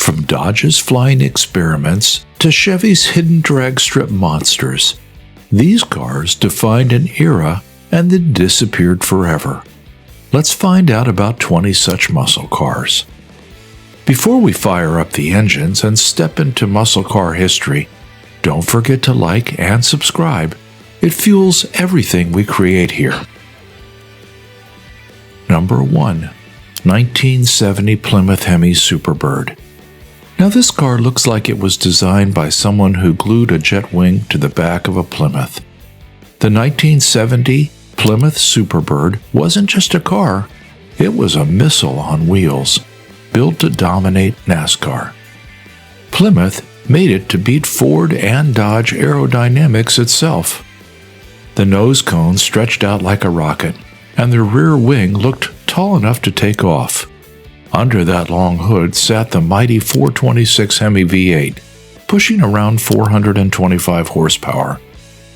From Dodge's flying experiments to Chevy's hidden drag strip monsters, these cars defined an era and then disappeared forever. Let's find out about 20 such muscle cars. Before we fire up the engines and step into muscle car history, don't forget to like and subscribe. It fuels everything we create here. Number 1. 1970 Plymouth Hemi Superbird. Now this car looks like it was designed by someone who glued a jet wing to the back of a Plymouth. The 1970 Plymouth Superbird wasn't just a car, it was a missile on wheels, built to dominate NASCAR. Plymouth made it to beat Ford and Dodge aerodynamics itself. The nose cone stretched out like a rocket, and the rear wing looked tall enough to take off. Under that long hood sat the mighty 426 Hemi V8, pushing around 425 horsepower.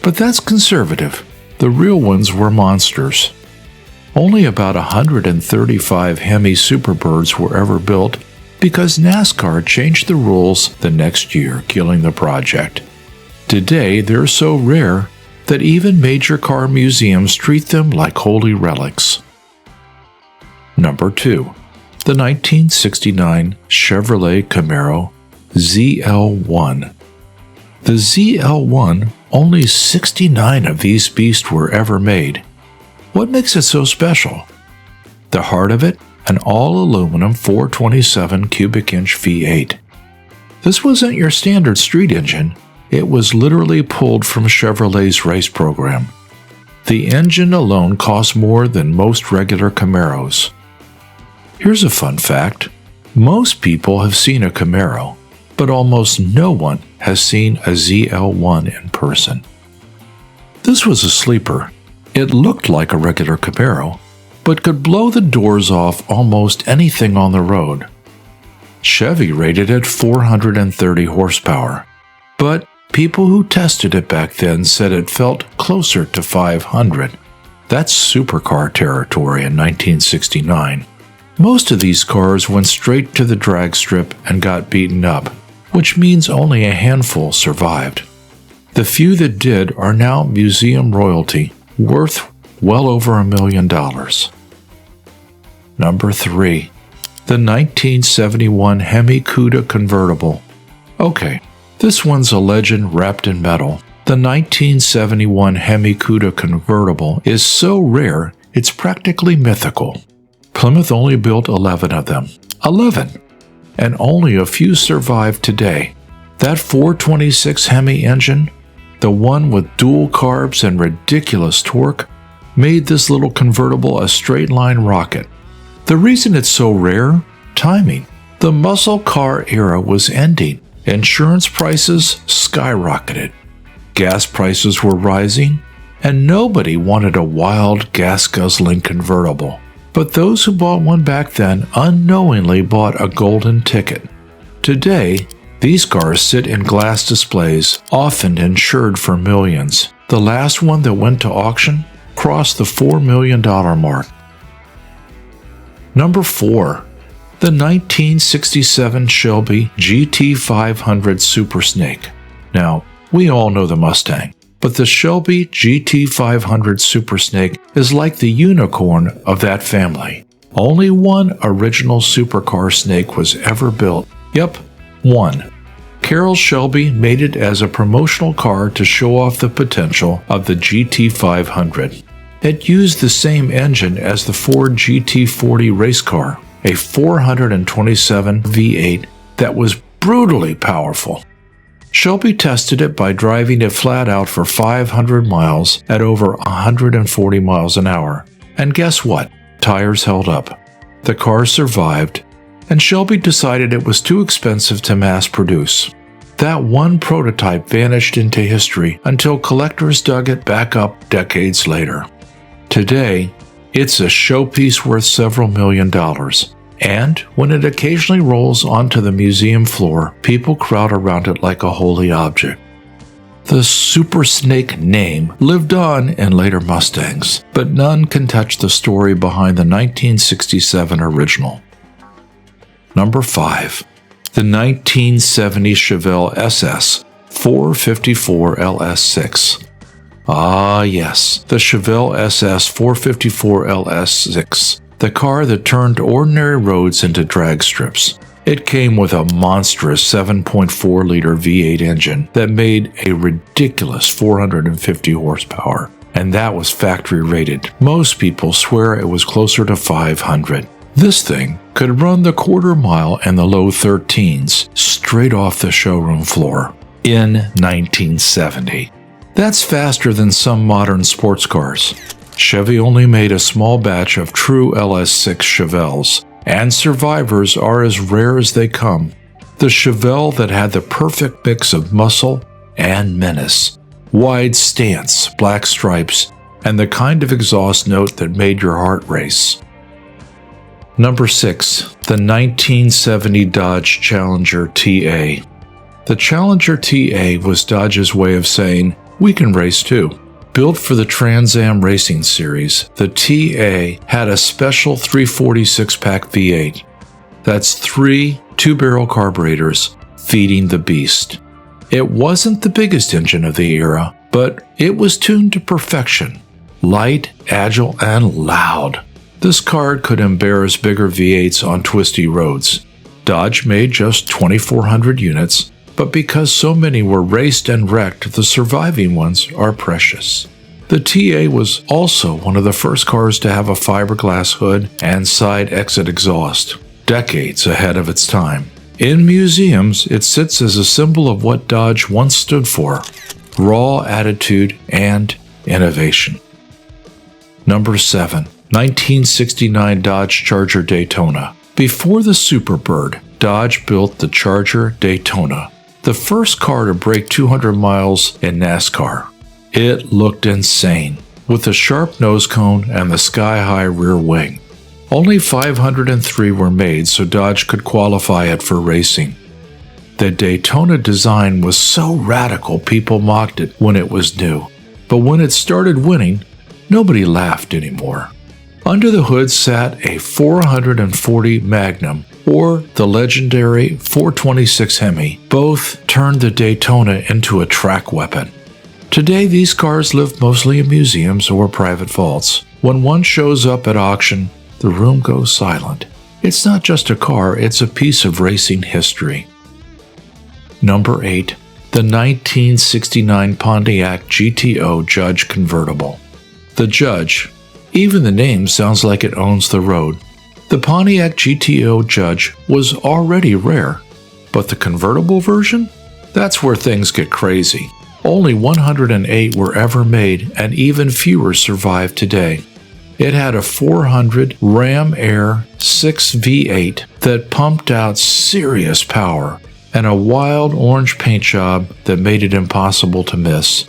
But that's conservative. The real ones were monsters. Only about 135 Hemi Superbirds were ever built because NASCAR changed the rules the next year, killing the project. Today, they're so rare that even major car museums treat them like holy relics. Number 2. The 1969 Chevrolet Camaro ZL1. The ZL1, only 69 of these beasts were ever made. What makes it so special? The heart of it, an all-aluminum 427 cubic inch V8. This wasn't your standard street engine. It was literally pulled from Chevrolet's race program. The engine alone cost more than most regular Camaros. Here's a fun fact. Most people have seen a Camaro, but almost no one has seen a ZL1 in person. This was a sleeper. It looked like a regular Camaro, but could blow the doors off almost anything on the road. Chevy rated it 430 horsepower, but people who tested it back then said it felt closer to 500. That's supercar territory in 1969. Most of these cars went straight to the drag strip and got beaten up, which means only a handful survived. The few that did are now museum royalty, worth well over $1 million. Number 3. The 1971 Hemi Cuda Convertible. Okay, this one's a legend wrapped in metal. The 1971 Hemi Cuda Convertible is so rare, it's practically mythical. Plymouth only built 11 of them. 11! And only a few survive today. That 426 Hemi engine, the one with dual carbs and ridiculous torque, made this little convertible a straight-line rocket. The reason it's so rare? Timing. The muscle car era was ending. Insurance prices skyrocketed. Gas prices were rising, and nobody wanted a wild, gas-guzzling convertible. But those who bought one back then unknowingly bought a golden ticket. Today, these cars sit in glass displays, often insured for millions. The last one that went to auction crossed the $4 million mark. Number 4. The 1967 Shelby GT500 Super Snake. Now, we all know the Mustang, but the Shelby GT500 Super Snake is like the unicorn of that family. Only one original supercar snake was ever built. Yep, one. Carroll Shelby made it as a promotional car to show off the potential of the GT500. It used the same engine as the Ford GT40 race car, a 427 V8 that was brutally powerful. Shelby tested it by driving it flat out for 500 miles at over 140 miles an hour. And guess what? Tires held up. The car survived, and Shelby decided it was too expensive to mass produce. That one prototype vanished into history until collectors dug it back up decades later. Today, it's a showpiece worth several $1 million. And when it occasionally rolls onto the museum floor, people crowd around it like a holy object. The Super Snake name lived on in later Mustangs, but none can touch the story behind the 1967 original. Number 5. the 1970 Chevelle SS 454 LS6. Ah yes, the Chevelle SS 454 LS6, the car that turned ordinary roads into drag strips. It came with a monstrous 7.4-liter V8 engine that made a ridiculous 450 horsepower, and that was factory rated. Most people swear it was closer to 500. This thing could run the quarter mile in the low 13s straight off the showroom floor in 1970. That's faster than some modern sports cars. Chevy only made a small batch of true LS6 Chevelles, and survivors are as rare as they come. The Chevelle that had the perfect mix of muscle and menace, wide stance, black stripes, and the kind of exhaust note that made your heart race. Number 6. The 1970 Dodge Challenger TA. The Challenger TA was Dodge's way of saying, "We can race too." Built for the Trans Am racing series, the TA had a special 346-pack V8. That's 3 two-barrel carburetors feeding the beast. It wasn't the biggest engine of the era, but it was tuned to perfection. Light, agile, and loud. This car could embarrass bigger V8s on twisty roads. Dodge made just 2,400 units, but because so many were raced and wrecked, the surviving ones are precious. The TA was also one of the first cars to have a fiberglass hood and side exit exhaust, decades ahead of its time. In museums, it sits as a symbol of what Dodge once stood for: raw attitude and innovation. Number 7. 1969 Dodge Charger Daytona. Before the Superbird, Dodge built the Charger Daytona, the first car to break 200 miles in NASCAR. It looked insane, with the sharp nose cone and the sky-high rear wing. Only 503 were made so Dodge could qualify it for racing. The Daytona design was so radical people mocked it when it was new, but when it started winning, nobody laughed anymore. Under the hood sat a 440 Magnum, or the legendary 426 Hemi. Both turned the Daytona into a track weapon. Today, these cars live mostly in museums or private vaults. When one shows up at auction, the room goes silent. It's not just a car, it's a piece of racing history. Number 8. The 1969 Pontiac GTO Judge Convertible. The Judge. Even the name sounds like it owns the road. The Pontiac GTO Judge was already rare, but the convertible version? That's where things get crazy. Only 108 were ever made, and even fewer survive today. It had a 400 Ram Air 6 V8 that pumped out serious power, and a wild orange paint job that made it impossible to miss.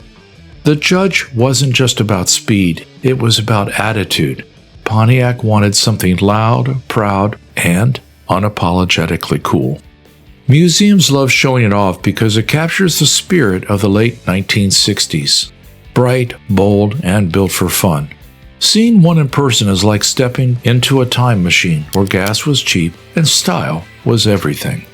The Judge wasn't just about speed, it was about attitude. Pontiac wanted something loud, proud, and unapologetically cool. Museums love showing it off because it captures the spirit of the late 1960s. Bright, bold, and built for fun. Seeing one in person is like stepping into a time machine where gas was cheap and style was everything.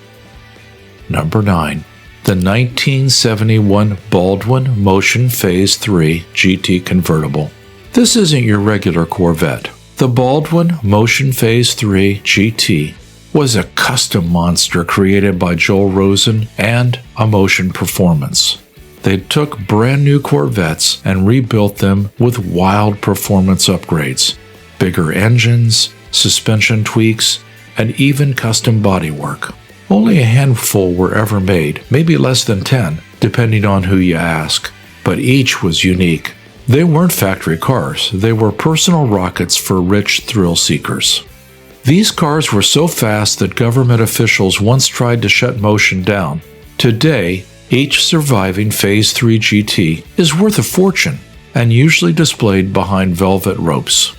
Number 9. The 1971 Baldwin Motion Phase 3 GT Convertible. This isn't your regular Corvette. The Baldwin Motion Phase 3 GT was a custom monster created by Joel Rosen and Emotion Performance. They took brand new Corvettes and rebuilt them with wild performance upgrades, bigger engines, suspension tweaks, and even custom bodywork. Only a handful were ever made, maybe less than 10, depending on who you ask, but each was unique. They weren't factory cars, they were personal rockets for rich thrill seekers. These cars were so fast that government officials once tried to shut Motion down. Today, each surviving Phase 3 GT is worth a fortune and usually displayed behind velvet ropes.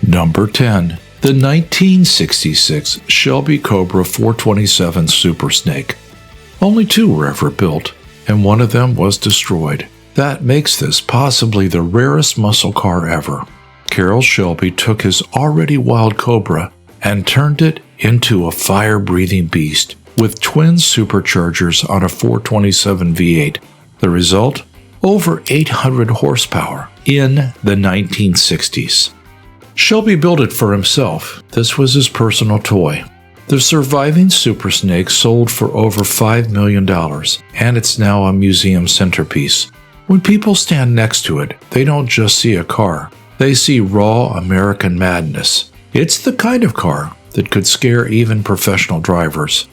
Number 10. The 1966 Shelby Cobra 427 Super Snake. Only 2 were ever built, and one of them was destroyed. That makes this possibly the rarest muscle car ever. Carroll Shelby took his already wild Cobra and turned it into a fire-breathing beast with twin superchargers on a 427 V8. The result? Over 800 horsepower in the 1960s. Shelby built it for himself. This was his personal toy. The surviving Super Snake sold for over $5 million, and it's now a museum centerpiece. When people stand next to it, they don't just see a car. They see raw American madness. It's the kind of car that could scare even professional drivers.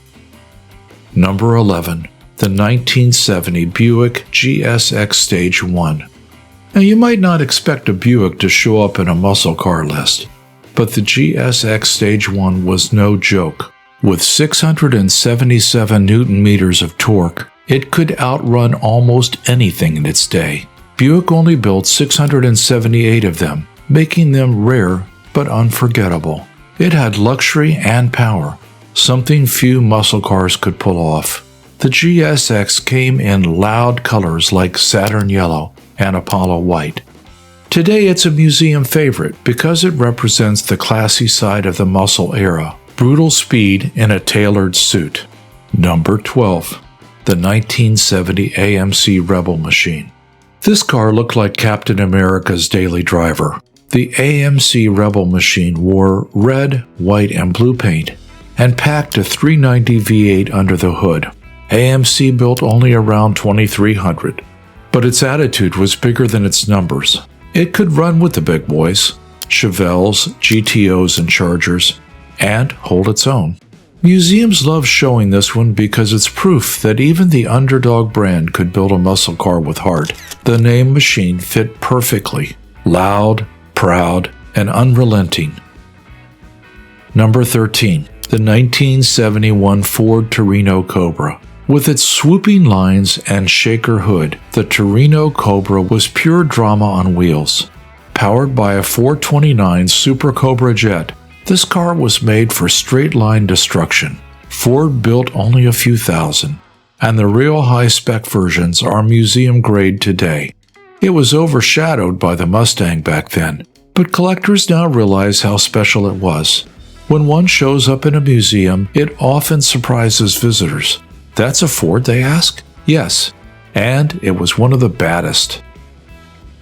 Number 11. The 1970 Buick GSX Stage 1. Now, you might not expect a Buick to show up in a muscle car list, but the GSX Stage 1 was no joke. With 677 Newton-meters of torque, it could outrun almost anything in its day. Buick only built 678 of them, making them rare but unforgettable. It had luxury and power, something few muscle cars could pull off. The GSX came in loud colors like Saturn Yellow and Apollo White. Today it's a museum favorite because it represents the classy side of the muscle era, brutal speed in a tailored suit. Number 12. The 1970 AMC Rebel Machine. This car looked like Captain America's daily driver. The AMC Rebel Machine wore red, white, and blue paint and packed a 390 V8 under the hood. AMC built only around 2,300, but its attitude was bigger than its numbers. It could run with the big boys, Chevelles, GTOs, and Chargers, and hold its own. Museums love showing this one because it's proof that even the underdog brand could build a muscle car with heart. The name Machine fit perfectly, loud, proud, and unrelenting. Number 13. The 1971 Ford Torino Cobra. With its swooping lines and shaker hood, the Torino Cobra was pure drama on wheels. Powered by a 429 Super Cobra jet, this car was made for straight-line destruction. Ford built only a few thousand, and the real high-spec versions are museum-grade today. It was overshadowed by the Mustang back then, but collectors now realize how special it was. When one shows up in a museum, it often surprises visitors. That's a Ford, they ask? Yes, and it was one of the baddest.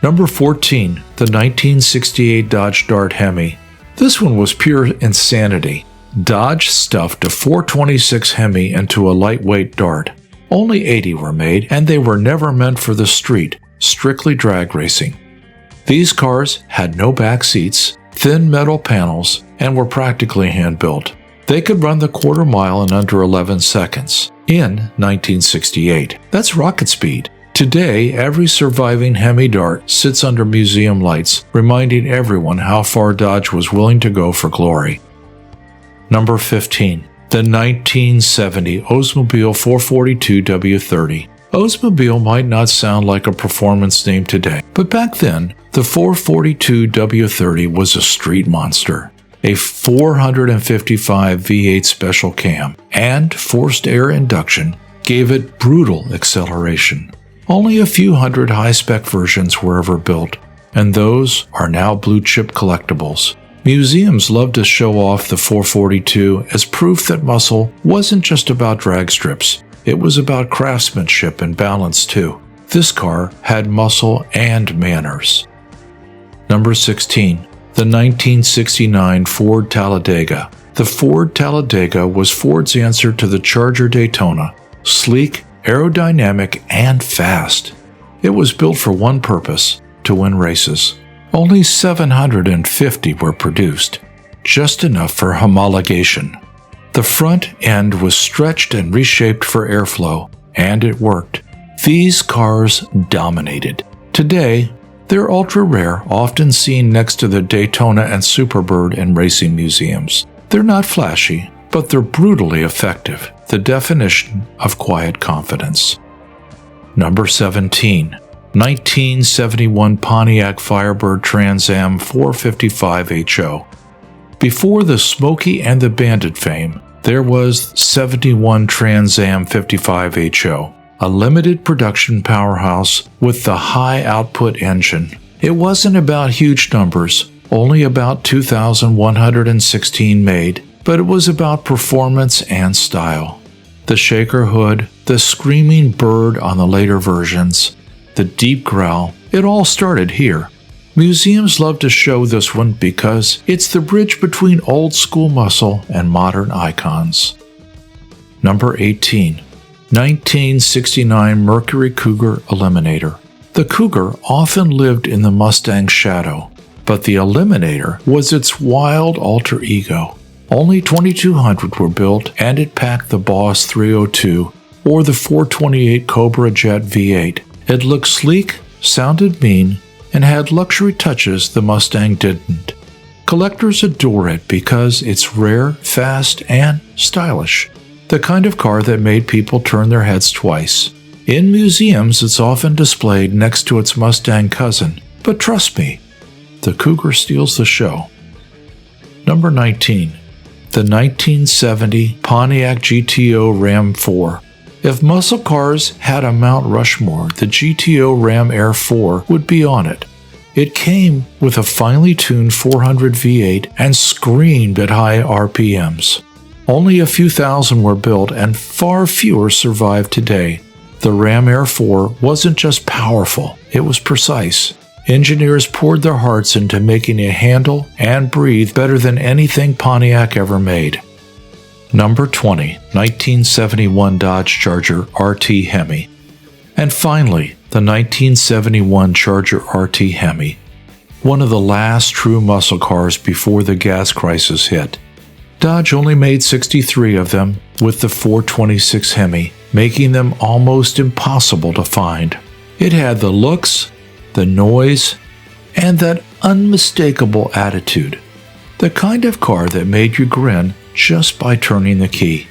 Number 14. The 1968 Dodge Dart Hemi. This one was pure insanity. Dodge stuffed a 426 Hemi into a lightweight Dart. Only 80 were made, and they were never meant for the street, strictly drag racing. These cars had no back seats, thin metal panels, and were practically hand-built. They could run the quarter mile in under 11 seconds. In 1968. That's rocket speed. Today, every surviving Hemi Dart sits under museum lights, reminding everyone how far Dodge was willing to go for glory. Number 15. The 1970 Oldsmobile 442 W30. Oldsmobile might not sound like a performance name today, but back then, the 442 W30 was a street monster. A 455 V8 special cam and forced air induction gave it brutal acceleration. Only a few hundred high-spec versions were ever built, and those are now blue-chip collectibles. Museums love to show off the 442 as proof that muscle wasn't just about drag strips. It was about craftsmanship and balance too. This car had muscle and manners. Number 16. The 1969 Ford Talladega. The Ford Talladega was Ford's answer to the Charger Daytona. Sleek, aerodynamic, and fast. It was built for one purpose, to win races. Only 750 were produced, just enough for homologation. The front end was stretched and reshaped for airflow, and it worked. These cars dominated. Today, they're ultra-rare, often seen next to the Daytona and Superbird in racing museums. They're not flashy, but they're brutally effective, the definition of quiet confidence. Number 17. 1971 Pontiac Firebird Trans Am 455 HO. Before the Smokey and the Bandit fame, there was 71 Trans Am 55 HO. A limited production powerhouse with the high output engine. It wasn't about huge numbers, only about 2,116 made, but it was about performance and style. The shaker hood, the screaming bird on the later versions, the deep growl, it all started here. Museums love to show this one because it's the bridge between old school muscle and modern icons. Number 18. 1969 Mercury Cougar Eliminator. The Cougar often lived in the Mustang's shadow, but the Eliminator was its wild alter ego. Only 2,200 were built, and it packed the Boss 302 or the 428 Cobra Jet V8. It looked sleek, sounded mean, and had luxury touches the Mustang didn't. Collectors adore it because it's rare, fast, and stylish. The kind of car that made people turn their heads twice. In museums, it's often displayed next to its Mustang cousin, but trust me, the Cougar steals the show. Number 19. The 1970 Pontiac GTO Ram 4. If muscle cars had a Mount Rushmore, the GTO Ram Air IV would be on it. It came with a finely tuned 400 V8 and screamed at high RPMs. Only a few thousand were built and far fewer survive today. The Ram Air IV wasn't just powerful, it was precise. Engineers poured their hearts into making it handle and breathe better than anything Pontiac ever made. Number 20. 1971 Dodge Charger RT Hemi. And finally, the 1971 Charger RT Hemi. One of the last true muscle cars before the gas crisis hit. Dodge only made 63 of them, with the 426 Hemi, making them almost impossible to find. It had the looks, the noise, and that unmistakable attitude. The kind of car that made you grin just by turning the key.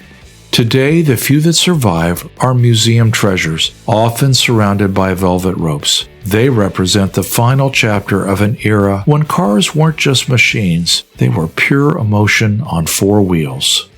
Today, the few that survive are museum treasures, often surrounded by velvet ropes. They represent the final chapter of an era when cars weren't just machines, they were pure emotion on four wheels.